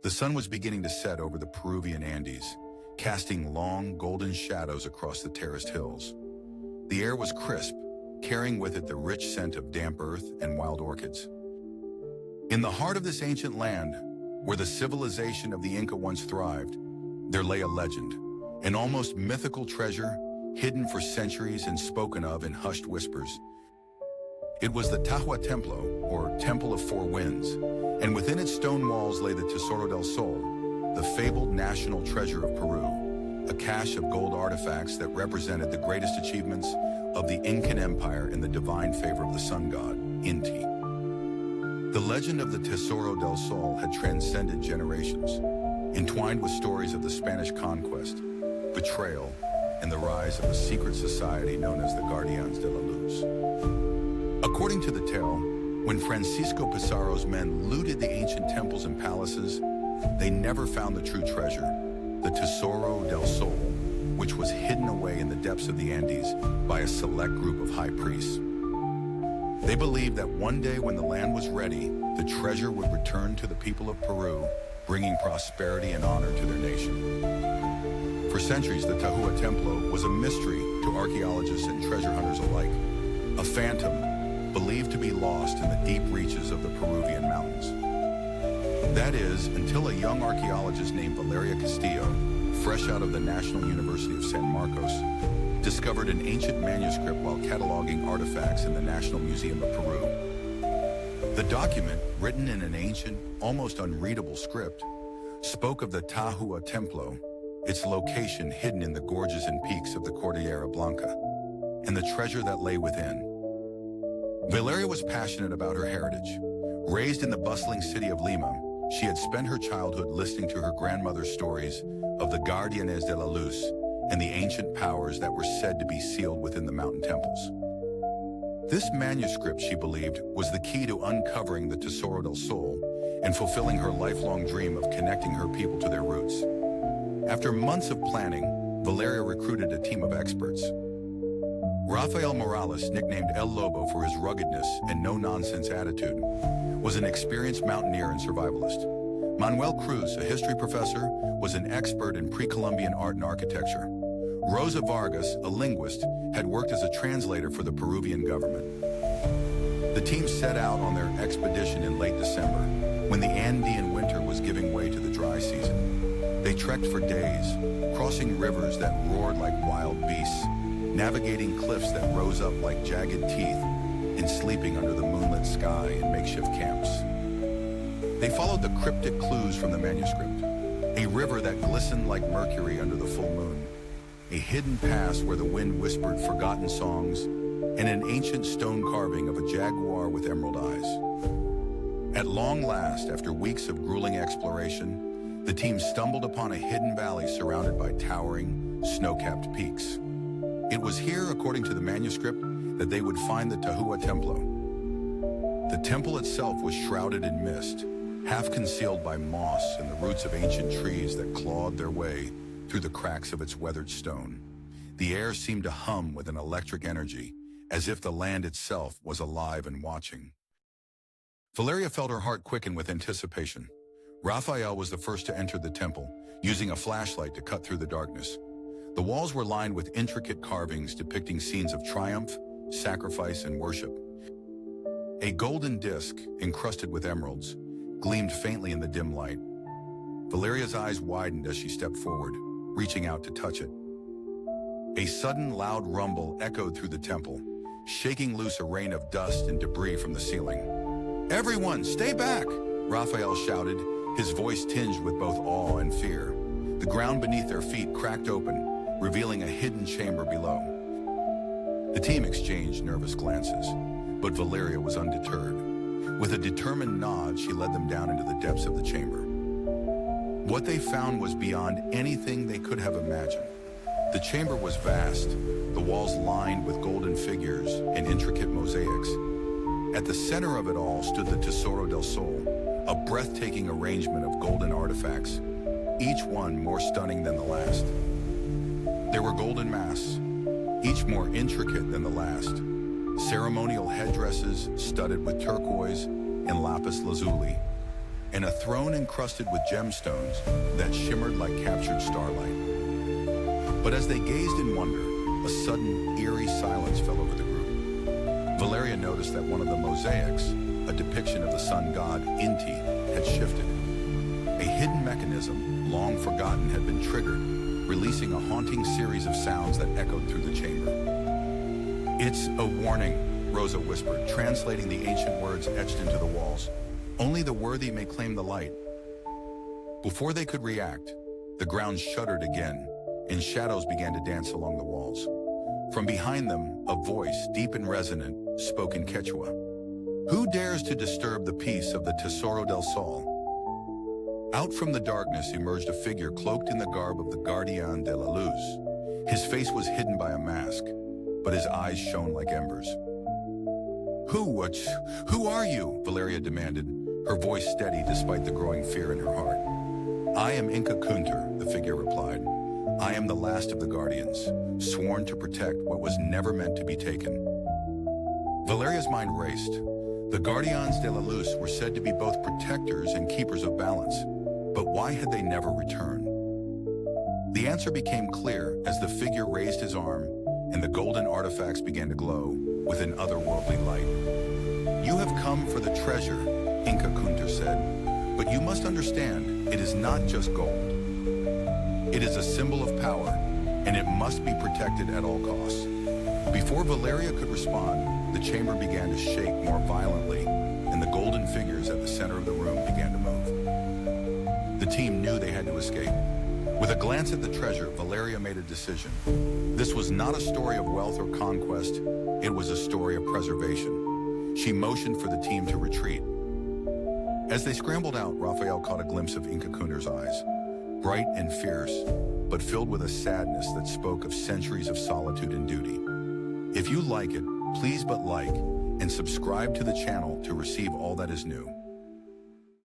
The sun was beginning to set over the Peruvian Andes, casting long, golden shadows across the terraced hills. The air was crisp, carrying with it the rich scent of damp earth and wild orchids. In the heart of this ancient land, where the civilization of the Inca once thrived, there lay a legend, an almost mythical treasure, hidden for centuries and spoken of in hushed whispers. It was the Tahua Templo, or Temple of Four Winds, and within its stone walls lay the Tesoro del Sol, the fabled national treasure of Peru, a cache of gold artifacts that represented the greatest achievements of the Incan Empire in the divine favor of the sun god, Inti. The legend of the Tesoro del Sol had transcended generations, entwined with stories of the Spanish conquest, betrayal, and the rise of a secret society known as the Guardians de la Luz. According to the tale, when Francisco Pizarro's men looted the ancient temples and palaces, they never found the true treasure, the Tesoro del Sol, which was hidden away in the depths of the Andes by a select group of high priests. They believed that one day when the land was ready, the treasure would return to the people of Peru, bringing prosperity and honor to their nation. For centuries, the Tahua Templo was a mystery to archaeologists and treasure hunters alike, a phantom believed to be lost in the deep reaches of the Peruvian mountains. That is, until a young archaeologist named Valeria Castillo, fresh out of the National University of San Marcos, discovered an ancient manuscript while cataloging artifacts in the National Museum of Peru. The document, written in an ancient, almost unreadable script, spoke of the Tahua Templo, its location hidden in the gorges and peaks of the Cordillera Blanca, and the treasure that lay within. Valeria was passionate about her heritage. Raised in the bustling city of Lima, she had spent her childhood listening to her grandmother's stories of the Guardianes de la Luz and the ancient powers that were said to be sealed within the mountain temples. This manuscript, she believed, was the key to uncovering the Tesoro del Sol and fulfilling her lifelong dream of connecting her people to their roots. After months of planning, Valeria recruited a team of experts. Rafael Morales, nicknamed El Lobo for his ruggedness and no-nonsense attitude, was an experienced mountaineer and survivalist. Manuel Cruz, a history professor, was an expert in pre-Columbian art and architecture. Rosa Vargas, a linguist, had worked as a translator for the Peruvian government. The team set out on their expedition in late December, when the Andean winter was giving way to the dry season. They trekked for days, crossing rivers that roared like wild beasts, navigating cliffs that rose up like jagged teeth, and sleeping under the moonlit sky in makeshift camps. They followed the cryptic clues from the manuscript, a river that glistened like mercury under the full moon, a hidden pass where the wind whispered forgotten songs, and an ancient stone carving of a jaguar with emerald eyes. At long last, after weeks of grueling exploration, the team stumbled upon a hidden valley surrounded by towering, snow-capped peaks. It was here, according to the manuscript, that they would find the Tahua Templo. The temple itself was shrouded in mist, half concealed by moss and the roots of ancient trees that clawed their way through the cracks of its weathered stone. The air seemed to hum with an electric energy, as if the land itself was alive and watching. Valeria felt her heart quicken with anticipation. Raphael was the first to enter the temple, using a flashlight to cut through the darkness. The walls were lined with intricate carvings depicting scenes of triumph, sacrifice, and worship. A golden disc, encrusted with emeralds, gleamed faintly in the dim light. Valeria's eyes widened as she stepped forward, reaching out to touch it. A sudden loud rumble echoed through the temple, shaking loose a rain of dust and debris from the ceiling. "Everyone, stay back!" Raphael shouted, his voice tinged with both awe and fear. The ground beneath their feet cracked open, revealing a hidden chamber below. The team exchanged nervous glances, but Valeria was undeterred. With a determined nod, she led them down into the depths of the chamber. What they found was beyond anything they could have imagined. The chamber was vast, the walls lined with golden figures and intricate mosaics. At the center of it all stood the Tesoro del Sol, a breathtaking arrangement of golden artifacts, each one more stunning than the last. There were golden masks, each more intricate than the last, ceremonial headdresses studded with turquoise and lapis lazuli, and a throne encrusted with gemstones that shimmered like captured starlight. But as they gazed in wonder, a sudden, eerie silence fell over the group. Valeria noticed that one of the mosaics, a depiction of the sun god Inti, had shifted. A hidden mechanism, long forgotten, had been triggered, releasing a haunting series of sounds that echoed through the chamber. "It's a warning," Rosa whispered, translating the ancient words etched into the walls. "Only the worthy may claim the light." Before they could react, the ground shuddered again, and shadows began to dance along the walls. From behind them, a voice, deep and resonant, spoke in Quechua. "Who dares to disturb the peace of the Tesoro del Sol?" Out from the darkness emerged a figure cloaked in the garb of the Guardian de la Luz. His face was hidden by a mask, but his eyes shone like embers. Who are you?" Valeria demanded, her voice steady despite the growing fear in her heart. "I am Inca Kunter," the figure replied. "I am the last of the Guardians, sworn to protect what was never meant to be taken." Valeria's mind raced. The Guardians de la Luz were said to be both protectors and keepers of balance, but why had they never returned? The answer became clear as the figure raised his arm and the golden artifacts began to glow with an otherworldly light. "You have come for the treasure," Inca Kunter said, "but you must understand it is not just gold. It is a symbol of power, and it must be protected at all costs." Before Valeria could respond, the chamber began to shake more violently, and the golden figures at the center of the room began to move. The team knew they had to escape. With a glance at the treasure, Valeria made a decision. This was not a story of wealth or conquest, it was a story of preservation. She motioned for the team to retreat. As they scrambled out, Raphael caught a glimpse of Inca Kunter's eyes, bright and fierce, but filled with a sadness that spoke of centuries of solitude and duty. If you like it, please like and subscribe to the channel to receive all that is new.